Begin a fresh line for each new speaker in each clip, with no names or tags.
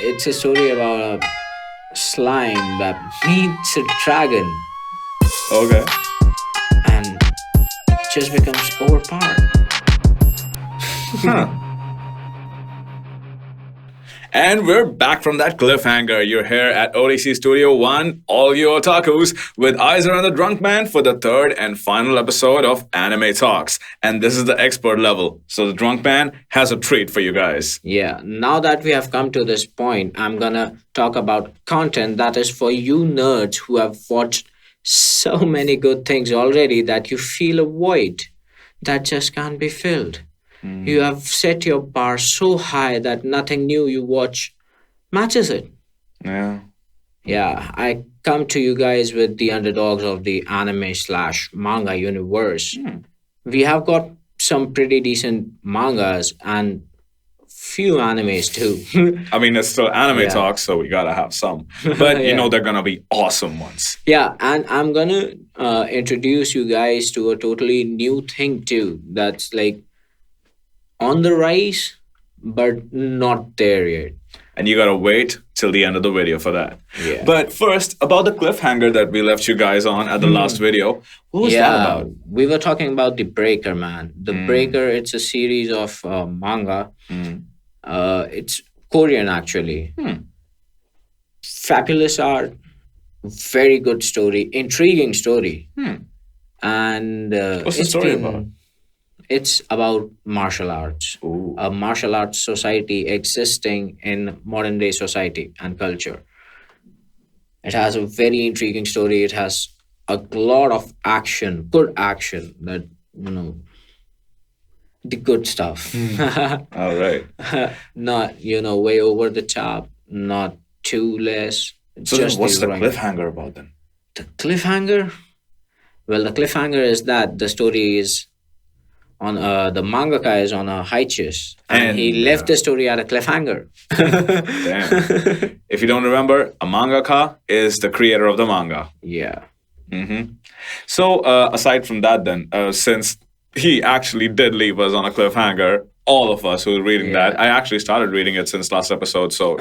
It's a story about a slime that meets a dragon
Okay.
and just becomes overpowered.
Huh. And we're back from that cliffhanger. You're here at ODC Studio 1, all you otakus, with eyes around the drunk man for the third and final episode of Anime Talks. And this is the expert level. So the drunk man has a treat for you guys.
Yeah, now that we have come to this point, I'm gonna talk about content that is for you nerds who have watched so many good things already that you feel a void that just can't be filled. You have set your bar so high that nothing new you watch matches it.
Yeah.
Yeah, I come to you guys with the underdogs of the anime slash manga universe. We have got some pretty decent mangas and few animes too.
I mean, it's still Anime
Yeah.
Talks, so we gotta have some. But you
Yeah.
know they're gonna be awesome ones.
Yeah, and I'm gonna introduce you guys to a totally new thing too. That's like on the rise, but not there yet.
And you gotta wait till the end of the video for that.
Yeah.
But first, about the cliffhanger that we left you guys on at the last video. What was that about?
We were talking about the Breaker, man. The Breaker, it's a series of manga. It's Korean, actually. Fabulous art, very good story, intriguing story. And
What's the
it's
story
been-
about?
It's about martial arts.
Ooh.
A martial arts society existing in modern day society and culture. It has a very intriguing story. It has a lot of action, good action that, the good stuff.
All right.
Not, way over the top, not too less.
So then what's
the
the
right.
cliffhanger about then?
The cliffhanger? Well, the cliffhanger is that the story is on the mangaka is on a hiatus and he
And,
left the story at a cliffhanger.
Damn. If you don't remember, a mangaka is the creator of the manga.
Yeah.
So aside from that then, since he actually did leave us on a cliffhanger, all of us who were reading that, I actually started reading it since last episode, so,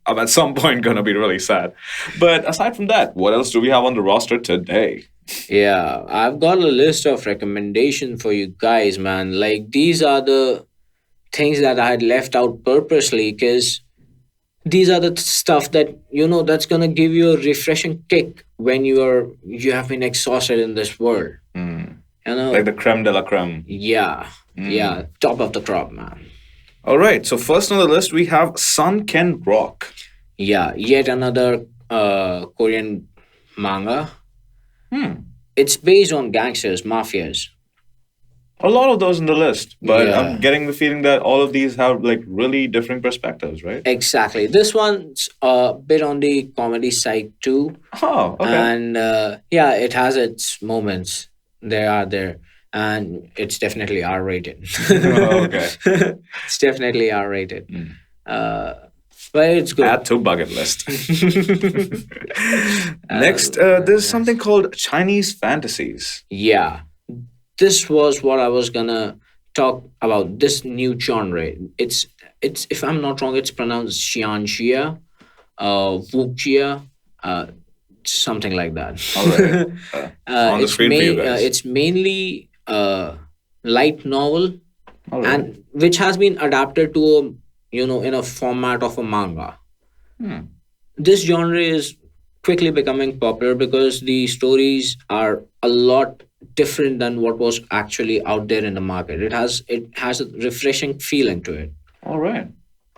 I'm at some point going to be really sad. But aside from that, what else do we have on the roster today?
Yeah, I've got a list of recommendations for you guys, man. Like these are the things that I had left out purposely because these are the stuff that that's gonna give you a refreshing kick when you have been exhausted in this world.
Like the creme de la creme.
Yeah, yeah, top of the crop, man.
All right, so first on the list, we have Sun Can Rock.
Yeah, yet another Korean manga. It's based on gangsters, mafias.
A lot of those in the list, but
Yeah.
I'm getting the feeling that all of these have like really different perspectives, right?
Exactly. This one's a bit on the comedy side too.
Oh, okay.
And it has its moments. They are there. And it's definitely R rated.
Oh, okay.
It's definitely R rated. But it's good.
Add to bucket list. Next, there's something called Chinese fantasies.
Yeah. This was what I was gonna talk about. This new genre. It's if I'm not wrong, it's pronounced xianxia, wuxia, something like that.
All right. On the
It's
screen for you guys.
It's mainly light novel,
All right.
and which has been adapted to in a format of a manga. This genre is quickly becoming popular because the stories are a lot different than what was actually out there in the market. It has a refreshing feeling to it.
All right.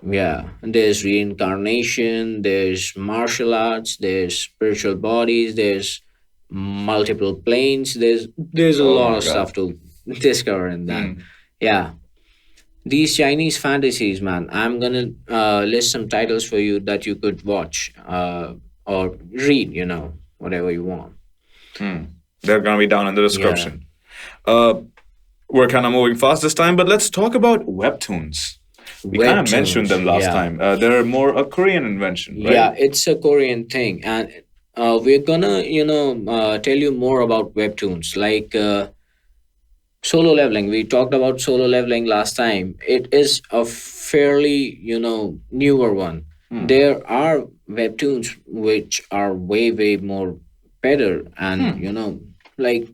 Yeah, there's reincarnation, there's martial arts, there's spiritual bodies, there's multiple planes, there's a
Oh
lot
my
of
God.
stuff to discover in that. Yeah, these Chinese fantasies, man. I'm gonna list some titles for you that you could watch or read. Whatever you want.
They're going to be down in the description. We're kind of moving fast this time, but let's talk about webtoons. We kind of
Webtoons,
mentioned them last
yeah.
time. They're more a Korean invention, right?
Yeah, it's a Korean thing, and we're gonna, tell you more about webtoons. Like solo leveling, we talked about solo leveling last time. It is a fairly, newer one. There are webtoons which are way more better, and like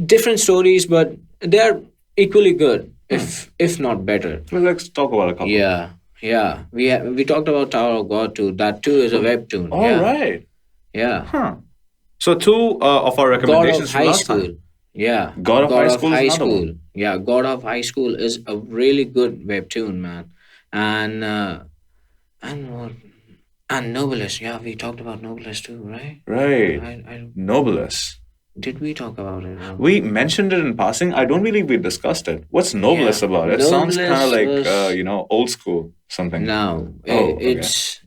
different stories, but they're equally good, if not better.
Well, let's talk about a couple.
Yeah, yeah. We talked about Tower of God too. That too is a webtoon.
All
Yeah,
right.
yeah.
Huh. So two of our
God of
recommendations from
High
last
School.
time.
Yeah,
God of High
God of
School is
High
another
School.
one.
Yeah, God of High School is a really good webtoon, man. And and what? And Noblesse. Yeah, we talked about Noblesse too, right?
Right.
I
Noblesse.
did we talk about it?
We mentioned it in passing. I don't believe we discussed it. What's Noblesse
Yeah,
about? It sounds kind of
Noblesse
like
was
old school something.
no.
Oh, okay.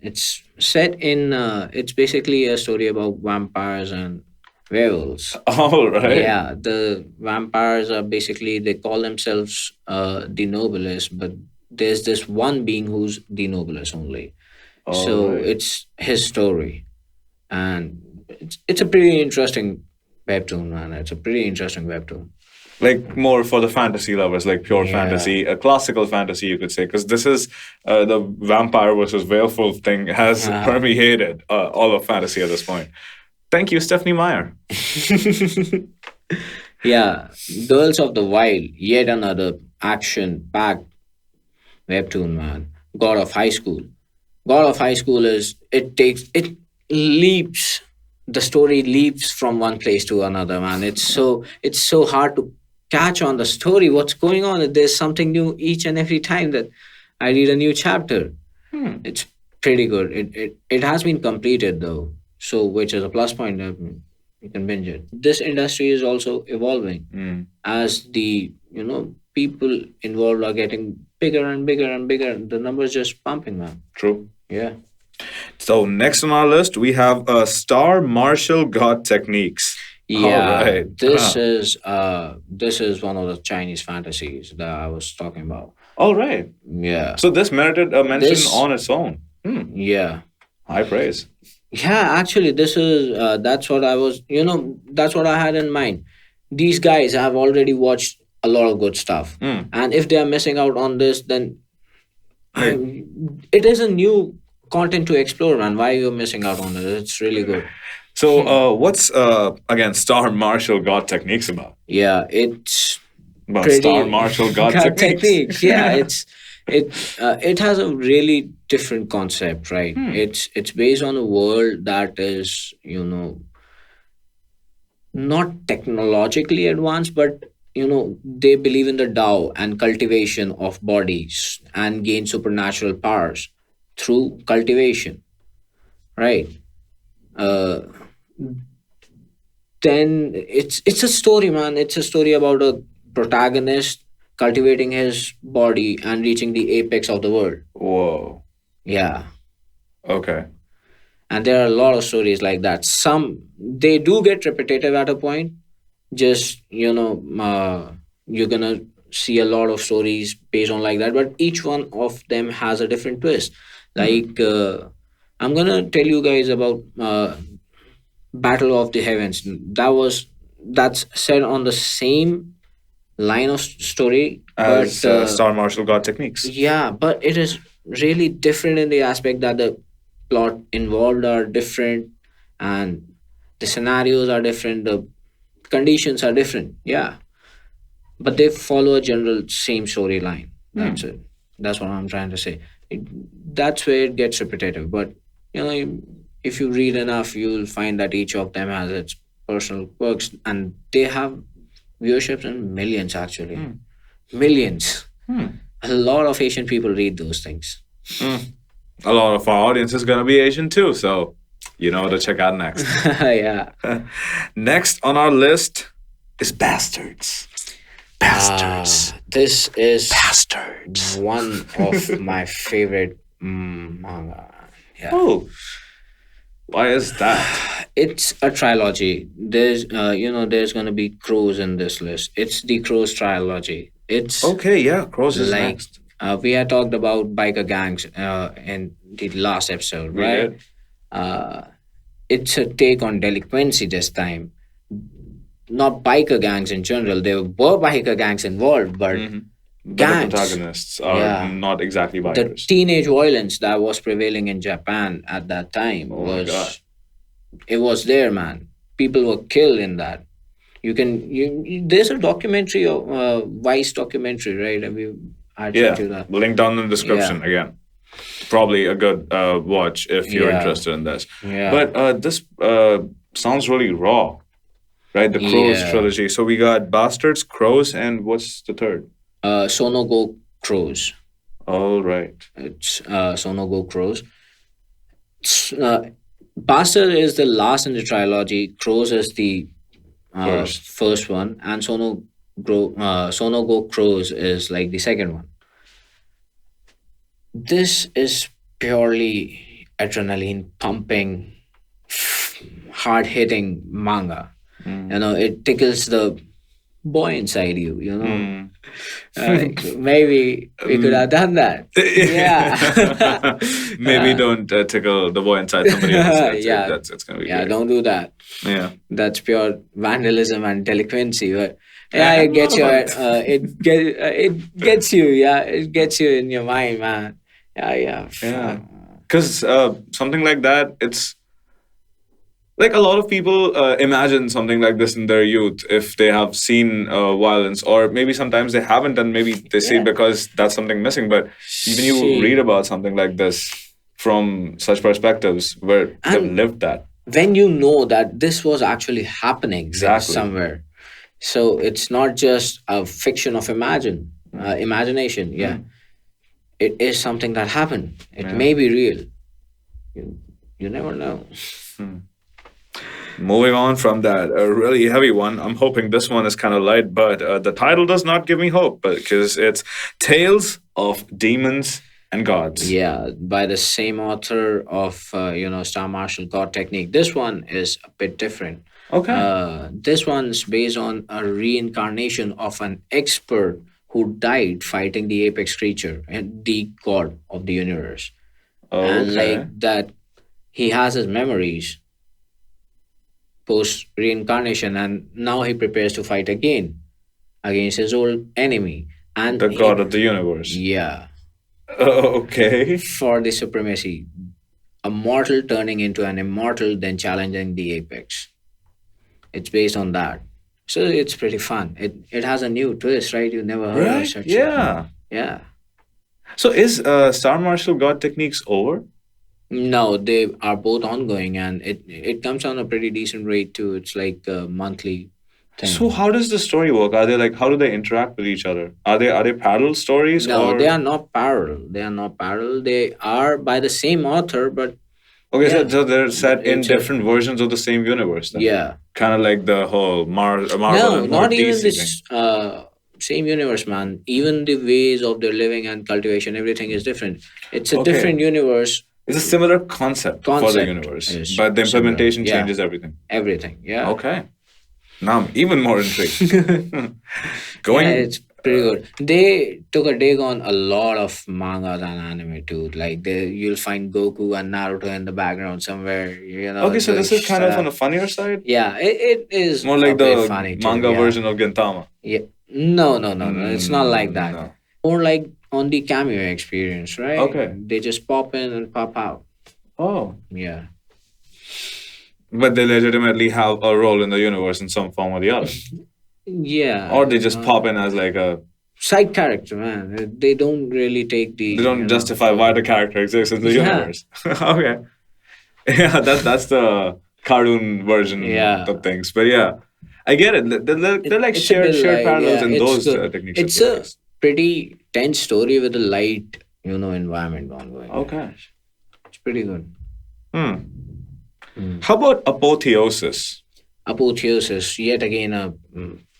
It's set in. It's basically a story about vampires and werewolves.
All right.
Yeah, the vampires are basically they call themselves the noblesse, but there's this one being who's the noblesse only.
All
So
right.
it's his story, and it's a pretty interesting webtoon, man. It's a pretty interesting webtoon.
Like more for the fantasy lovers, like pure
Yeah.
fantasy, a classical fantasy, you could say, because this is the vampire versus werewolf thing has permeated all of fantasy at this point. Thank you, Stephanie Meyer.
Yeah, Girls of the Wild, yet another action-packed webtoon, man. God of High School. God of High School is it leaps the story leaps from one place to another, man. It's so hard to catch on the story. What's going on? There's something new each and every time that I read a new chapter. It's pretty good. It has been completed though, so which is a plus point. You can binge it. This industry is also evolving as the people involved are getting bigger and bigger and bigger. The numbers just pumping, man.
True.
Yeah.
So next on our list, we have Star Martial God Techniques.
Yeah,
All right.
this is one of the Chinese fantasies that I was talking about.
All right.
Yeah.
So this merited a mention
This
on its own.
yeah.
High praise.
Yeah, actually this is that's what I was, that's what I had in mind. These guys have already watched a lot of good stuff. And if they are missing out on this, then it is a new content to explore, man. Why you're missing out on it? It's really good.
So what's again Star Martial God Techniques about?
Yeah, it's
About
pretty
Star Martial God Techniques.
Yeah, it has a really different concept, right? It's based on a world that is not technologically advanced, but they believe in the Tao and cultivation of bodies and gain supernatural powers through cultivation, right? Uh, then it's a story, man. It's a story about a protagonist cultivating his body and reaching the apex of the world.
Whoa.
Yeah.
Okay.
And there are a lot of stories like that. Some they do get repetitive at a point. Just you're gonna see a lot of stories based on like that, but each one of them has a different twist. Like I'm gonna tell you guys about Battle of the Heavens. That's set on the same line of story,
As
but
Star Martial God Techniques.
yeah, but it is really different in the aspect that the plot involved are different, and the scenarios are different, the conditions are different. Yeah, but they follow a general same storyline. That's it. That's what I'm trying to say. That's where it gets repetitive, but if you read enough, you'll find that each of them has its personal quirks, and they have viewerships in millions actually. Millions. A lot of Asian people read those things.
A lot of our audience is going to be Asian too, so you know what to check out next.
Yeah.
Next on our list is Bastards. Bastards.
This is
Bastards.
one of my favorite manga. Yeah.
Oh. Why is that?
It's a trilogy. There's gonna be Crows in this list. It's the Crows trilogy. It's
Okay, yeah, Crows is
like
next.
we had talked about biker gangs in the last episode,
We
right?
did.
It's a take on delinquency this time. Not biker gangs in general. There were biker gangs involved, but
but the
gangs.
protagonists are
Yeah,
not exactly
the
bikers.
teenage violence that was prevailing in Japan at that time
Oh my god.
was, it was there, man. People were killed in that. You can there's a documentary of Vice documentary, right? I sent
Yeah,
you that.
link down in the
Yeah,
description again. Probably a good watch if you're
yeah,
interested in this.
yeah,
But this sounds really raw, right? The Crows
yeah.
trilogy. So we got Bastards, Crows, and what's the third?
Sono Go Crows.
All right.
It's Sono Go Crows. Bastard is the last in the trilogy. Crows is the
First.
first one, and Sono Go Crows is like the second one. This is purely adrenaline pumping, hard hitting manga. You know, it tickles the boy inside you. You know, maybe we could have done that. Yeah.
Maybe don't tickle the boy inside somebody else.
Yeah,
It's gonna be
yeah.
great.
Don't do that.
Yeah.
That's pure vandalism and delinquency. But yeah,
I
it
don't
gets
know
you.
about that.
It gets you. Yeah, it gets you in your mind, man. Yeah, yeah.
Yeah. Because something like that, it's like a lot of people imagine something like this in their youth if they have seen violence, or maybe sometimes they haven't, and maybe they see it
Yeah.
because that's something missing. But even you read
See,
about something like this from such perspectives where they've
and
lived that.
when you know that this was actually happening
Exactly.
somewhere, so it's not just a fiction of imagination. Yeah, it is something that happened. It
Yeah.
may be real. You, you never know.
Moving on from that, a really heavy one. I'm hoping this one is kind of light, but the title does not give me hope because it's Tales of Demons and Gods.
Yeah, by the same author of Star Martial God Technique. This one is a bit different.
Okay.
This one's based on a reincarnation of an expert who died fighting the apex creature and the god of the universe. And
Okay.
like that, he has his memories post reincarnation, and now he prepares to fight again against his old enemy. And
The God of the universe.
yeah,
Okay.
for the supremacy, a mortal turning into an immortal, then challenging the apex. It's based on that. So it's pretty fun. It has a new twist, right? You never heard of
Right?
such.
Yeah.
Yeah.
So is Star Martial God Techniques over?
No, they are both ongoing, and it comes on a pretty decent rate too. It's like a monthly thing.
So how does the story work? Are they like, how do they interact with each other? Are they parallel stories?
No,
or
they are not parallel. They are not parallel. They are by the same author, but
Okay,
yeah,
so they're set in
it's a
different versions of the same universe then.
yeah.
Kind of like the whole Marvel
No,
and more
not even
DC thing.
this same universe, man. Even the ways of their living and cultivation, everything is different. It's a
Okay.
different universe.
It's a similar concept for the
Concept
universe,
is
but the
similar.
implementation
Yeah.
changes everything.
Everything. Yeah.
Okay. Now I'm even more intrigued. Going.
Yeah, it's pretty good. They took a dig on a lot of mangas and anime too. Like you'll find Goku and Naruto in the background somewhere. You know.
Okay, so
doing
this is kind of
stuff.
on the funnier side?
Yeah, it is
More
a
like
bit
the
funny too.
manga
Yeah.
version of Gintama.
Yeah. No, no, no, no. It's not like that.
No.
More like on the cameo experience, right?
Okay.
They just pop in and pop out.
Oh.
Yeah.
But they legitimately have a role in the universe in some form or the other.
Yeah.
Or they just pop in as like a.
Side character, man. They don't really take the.
They don't justify why the character exists in the
Yeah.
universe. Okay. Yeah, that's the cartoon version
Yeah.
of things. But yeah, I get it. They're like
It's a
shared
bit
shared
like,
parallels
yeah,
in
it's
those
good.
techniques.
It's a pretty tense story with a light, environment ongoing.
Okay.
It's pretty good.
How about apotheosis?
Apotheosis, yet again a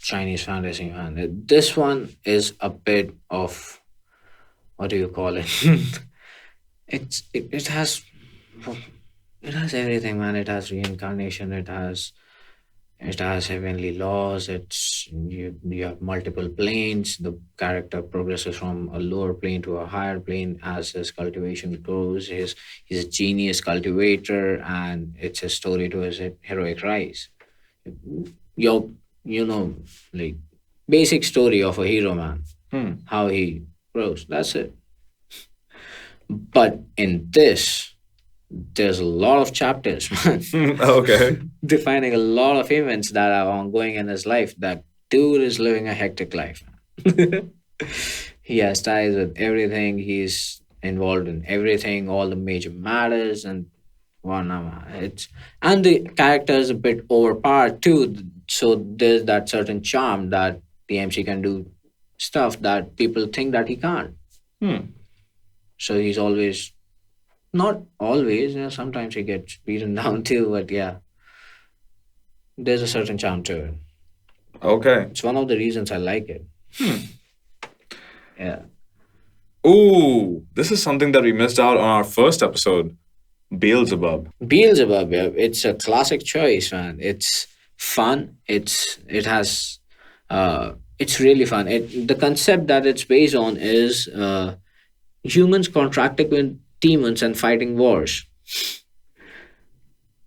Chinese fantasy, man. This one is a bit of, what do you call it? It has everything, man. It has reincarnation. It has heavenly laws. You have multiple planes. The character progresses from a lower plane to a higher plane as his cultivation grows. He's a genius cultivator, and it's a story to his heroic rise. Your like basic story of a hero, man. how he grows. That's it. But in this, there's a lot of chapters, man.
Okay.
Defining a lot of events that are ongoing in his life. That dude is living a hectic life. He has ties with everything. He's involved in everything, all the major matters, and it's and the character is a bit overpowered too. So there's that certain charm that the MC can do stuff that people think that he can't.
Hmm.
So he's always not always. Sometimes he gets beaten down too. But yeah, there's a certain charm to it.
Okay.
It's one of the reasons I like it. Yeah.
Ooh, this is something that we missed out on our first episode. Beelzebub.
Beelzebub, yeah, it's a classic choice, man. It's fun. It's really fun. The concept that it's based on is humans contracting with demons and fighting wars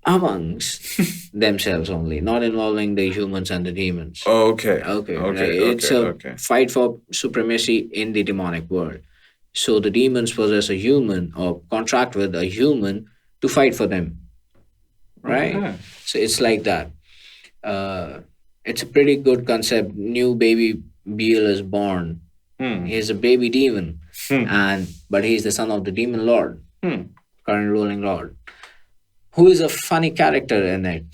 amongst themselves only, not involving the humans and the demons.
Okay.
Okay, right.
Okay.
It's
Okay.
a
Okay.
fight for supremacy in the demonic world. So the demons possess a human or contract with a human to fight for them, right?
Okay.
So it's like that. Uh, it's a pretty good concept. New baby Beal is born.
Hmm.
He's a baby demon,
Hmm.
but he's the son of the demon lord,
Hmm.
current ruling lord, who is a funny character in it.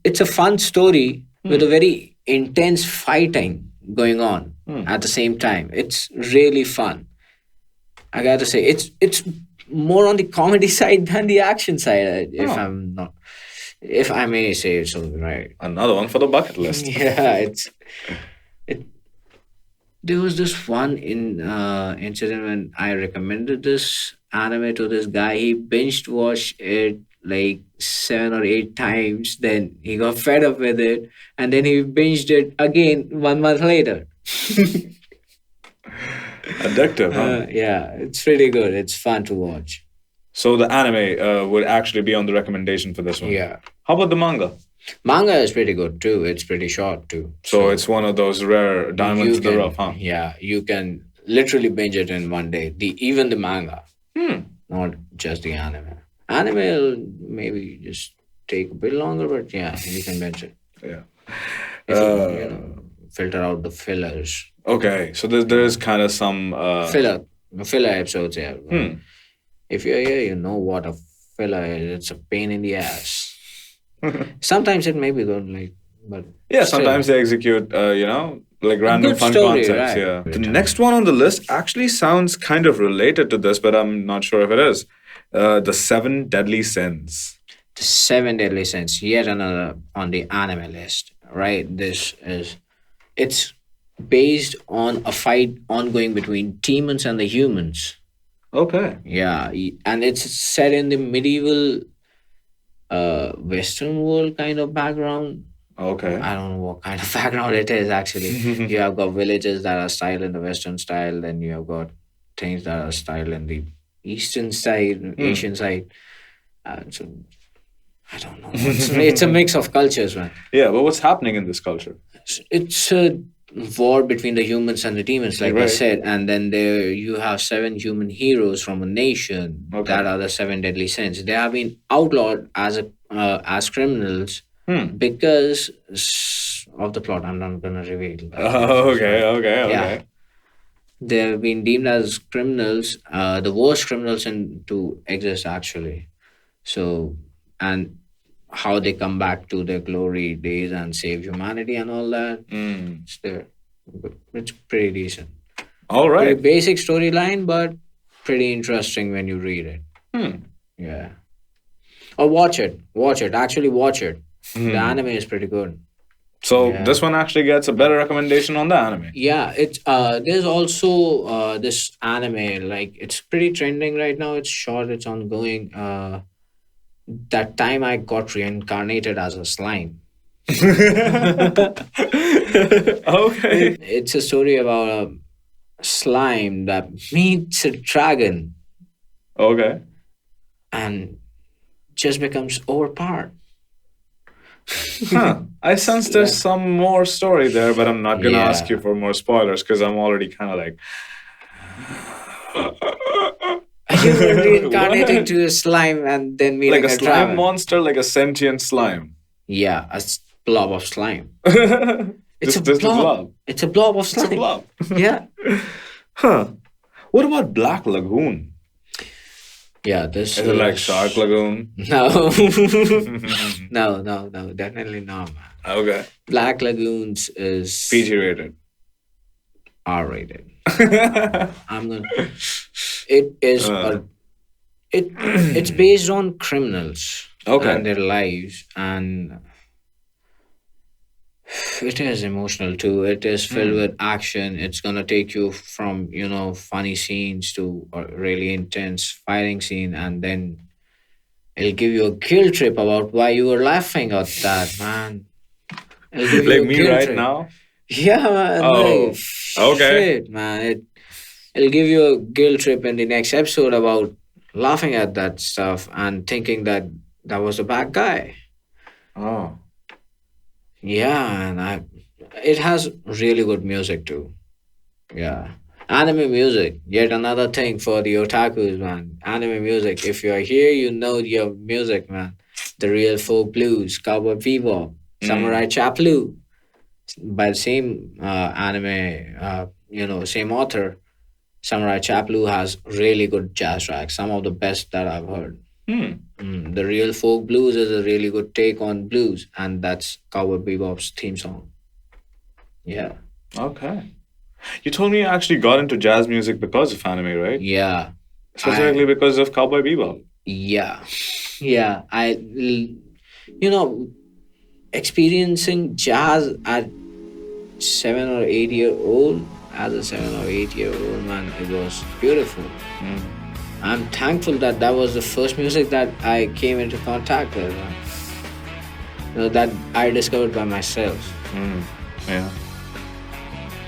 It's a fun story with a very intense fighting going on at the same time. It's really fun. I gotta say, it's more on the comedy side than the action side. If I may say so, right?
Another one for the bucket list.
Yeah, it. There was this one incident when I recommended this anime to this guy. He binged watched it like 7 or 8 times. Then he got fed up with it, and then he binged it again 1 month later.
Addictive, huh?
Yeah, it's pretty good. It's fun to watch.
So the anime would actually be on the recommendation for this one.
Yeah.
How about the manga?
Manga is pretty good too. It's pretty short too.
So it's one of those rare diamonds
you
in the
can,
rough, huh?
yeah, you can literally binge it in one day. Even the manga, not just the anime. Anime will maybe just take a bit longer, but yeah, you can binge it.
Yeah.
If you filter out the fillers.
Okay, so there's kind of some
Filler episodes, yeah. If you're here, you know what a filler is. It's a pain in the ass. Sometimes it may be good, but
yeah.
still.
Sometimes they execute, like random
good
fun
story,
concepts.
right.
Yeah. The next one on the list actually sounds kind of related to this, but I'm not sure if it is. The Seven Deadly Sins.
The Seven Deadly Sins, yet another on the anime list, right? It's based on a fight ongoing between demons and the humans.
Okay.
Yeah, and it's set in the medieval Western world kind of background.
Okay.
I don't know what kind of background it is actually. You have got villages that are styled in the Western style, then you have got things that are styled in the Eastern side, Asian side. So I don't know. It's a mix of cultures, man.
Yeah, but what's happening in this culture?
It's a war between the humans and the demons, like I
Right.
said, and then there you have 7 human heroes from a nation
Okay.
that are the 7 deadly sins. They have been outlawed as criminals because of the plot. I'm not gonna reveal.
Okay.
Yeah. They've been deemed as criminals, the worst criminals to exist actually. So, and how they come back to their glory days and save humanity and all that. It's there. It's pretty decent.
All
Pretty
right.
basic storyline, but pretty interesting when you read it. Yeah. Or watch it. Watch it. Actually, watch it. The anime is pretty good.
So
Yeah.
this one actually gets a better recommendation on the anime.
Yeah, it's there's also this anime, like it's pretty trending right now. It's short, it's ongoing. That time I got reincarnated as a slime.
Okay.
It's a story about a slime that meets a dragon
Okay.
and just becomes overpowered.
Huh. I sense there's some more story there, but I'm not gonna ask you
Yeah.
for more spoilers because I'm already kind of like,
You were reincarnating
what?
to a slime and then
Like
meeting
a
a
slime
dragon.
monster, like a sentient slime.
Yeah, blob of slime. It's a
Just a
blob.
blob.
It's a blob of
It's a
slime.
blob.
Yeah.
Huh. What about Black Lagoon?
Yeah, this
Is it like Shark Lagoon?
no. No, definitely not, man.
Okay.
Black Lagoons is
PG rated.
R rated. I'm gonna. It is
Uh,
a. It's based on criminals and
okay.
their lives, and it is emotional too. It is filled
Hmm.
with action. It's gonna take you from funny scenes to a really intense fighting scene, and then it'll give you a guilt trip about why you were laughing at that, man. It'll give you
Like
a
me
guilt
right
trip.
now?
Yeah, man. Like
Oh, okay.
shit, man. It'll give you a guilt trip in the next episode about laughing at that stuff and thinking that that was a bad guy.
Oh.
Yeah, and it has really good music too. Yeah. Anime music, yet another thing for the otakus, man. Anime music. If you're here, you know your music, man. The real folk blues, cowboy bebop, samurai
Mm.
champloo, by the same anime, same author. Samurai Champloo has really good jazz tracks, some of the best that I've heard.
Hmm.
The real folk blues is a really good take on blues, and that's Cowboy Bebop's theme song. Yeah.
Okay. You told me you actually got into jazz music because of anime, right?
Yeah.
Specifically because of Cowboy Bebop.
Yeah. Yeah. Experiencing jazz at 7 or 8 year old, as a 7 or 8 year old man, it was beautiful.
Mm.
I'm thankful that that was the first music that I came into contact with, that I discovered by myself.
Mm. Yeah.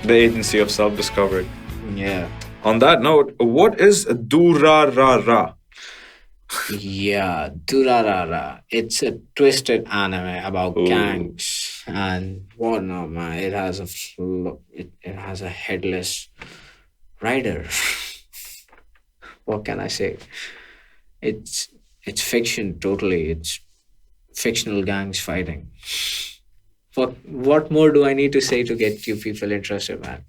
The agency of self-discovery.
Yeah.
On that note, what is durarara?
Yeah, durarara. It's a twisted anime about
Ooh.
gangs and whatnot, man. It has a headless rider. What can I say? It's it's fiction totally. It's fictional gangs fighting. What more do I need to say to get you people interested, man?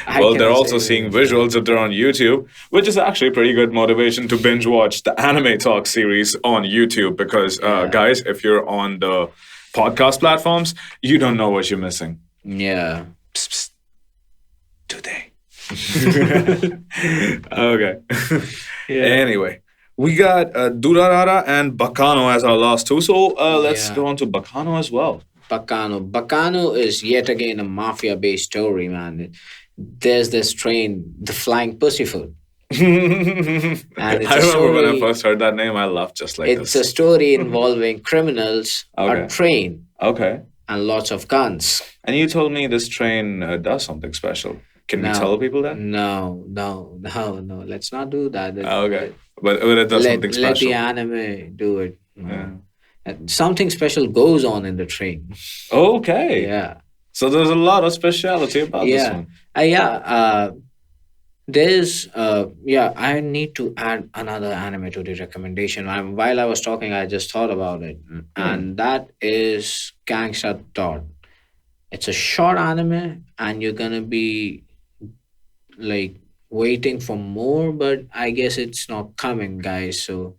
I
Well, they're
cannot say
also seeing
anything.
visuals if they're on YouTube, which is actually pretty good motivation to binge watch the Anime Talk series on YouTube. Because,
Yeah.
guys, if you're on the podcast platforms, you don't know what you're missing.
Yeah.
Psst, psst. Today. Okay.
Yeah.
Anyway, we got Durarara and Baccano as our last two. So let's
Yeah.
go on to Baccano as well.
Baccano. Baccano is yet again a mafia based story, man. There's this train, the Flying Pussyfoot. And it's
I
a
remember when I
story.
first heard that name, I laughed just like
It's a
this.
story involving criminals,
Okay.
a train,
Okay.
and lots of guns.
And you told me this train does something special. Can we tell people that?
No. Let's not do that.
Okay. But it does something
Let the
special.
anime do it.
Yeah.
Something special goes on in the train.
Okay.
Yeah.
So there's a lot of speciality about this
Yeah.
one.
Yeah. There's I need to add another anime to the recommendation. While I was talking, I just thought about it, and that is Gangsta Dot. It's a short anime, and you're gonna be like waiting for more, but I guess it's not coming, guys. So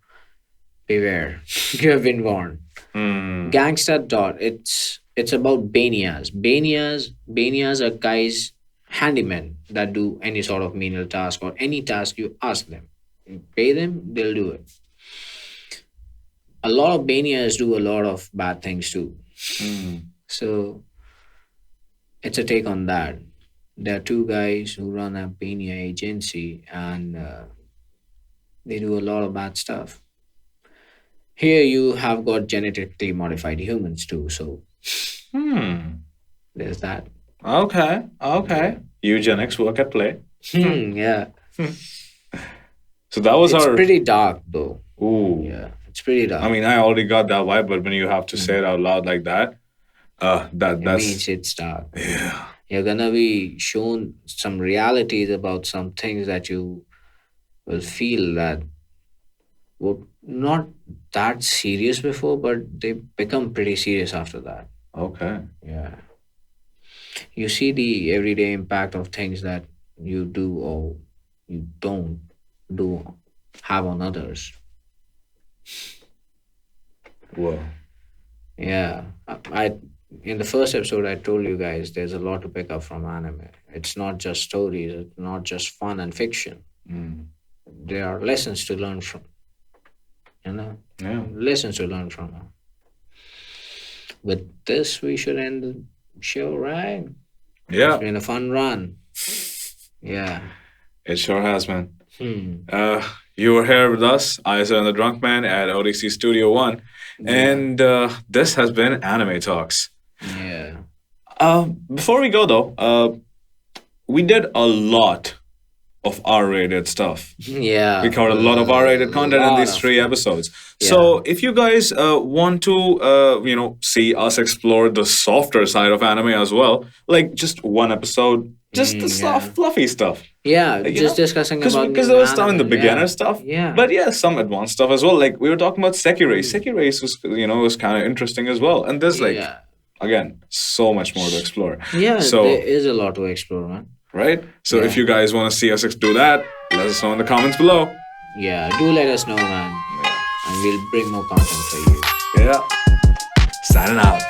beware. You have been warned.
Hmm.
Gangsta Dot. It's about banias. Banias are guys handymen that do any sort of menial task or any task you ask them. You pay them, they'll do it. A lot of banias do a lot of bad things too.
Hmm.
So it's a take on that. There are two guys who run a bania agency and they do a lot of bad stuff. Here you have got genetically modified humans too, so
Hmm.
there's that.
Okay. Okay. Eugenics work at play.
Yeah.
So that was
It's
our.
pretty dark though.
Ooh.
Yeah. It's pretty dark.
I mean, I already got that vibe, but when you have to say it out loud like that,
it
that's
means it's dark.
yeah.
You're gonna be shown some realities about some things that you will feel that were not that serious before, but they become pretty serious after that.
Okay.
Yeah. You see the everyday impact of things that you do or you don't do have on others.
Whoa.
Yeah. I in the first episode I told you guys there's a lot to pick up from anime. It's not just stories, it's not just fun and fiction.
Mm.
There are lessons to learn from. You know?
Yeah.
Lessons to learn from. With this we should end the show, right?
Yeah.
It's been a fun run. Yeah.
It sure has, man.
Hmm.
You were here with us, Isa and the Drunk Man at ODC Studio One, and this has been Anime Talks.
Yeah.
Before we go though, we did a lot of R-rated stuff.
Yeah.
We covered a lot of R-rated content in these 3 episodes. So if you guys want to, see us explore the softer side of anime as well, like just one episode, just the soft, fluffy stuff.
Yeah,
Like,
just discussing about
because there was some in the
anime,
beginner stuff,
Yeah.
but yeah, some advanced stuff as well. Like we were talking about Sekirei. Sekirei was kind of interesting as well, and there's again so much more to explore.
Yeah,
So
there is a lot to explore, man.
right? So if you guys want to see us do that, let us know in the comments below.
Yeah, do let us know, man.
Yeah.
And we'll bring more content for you.
Yeah. Signing out.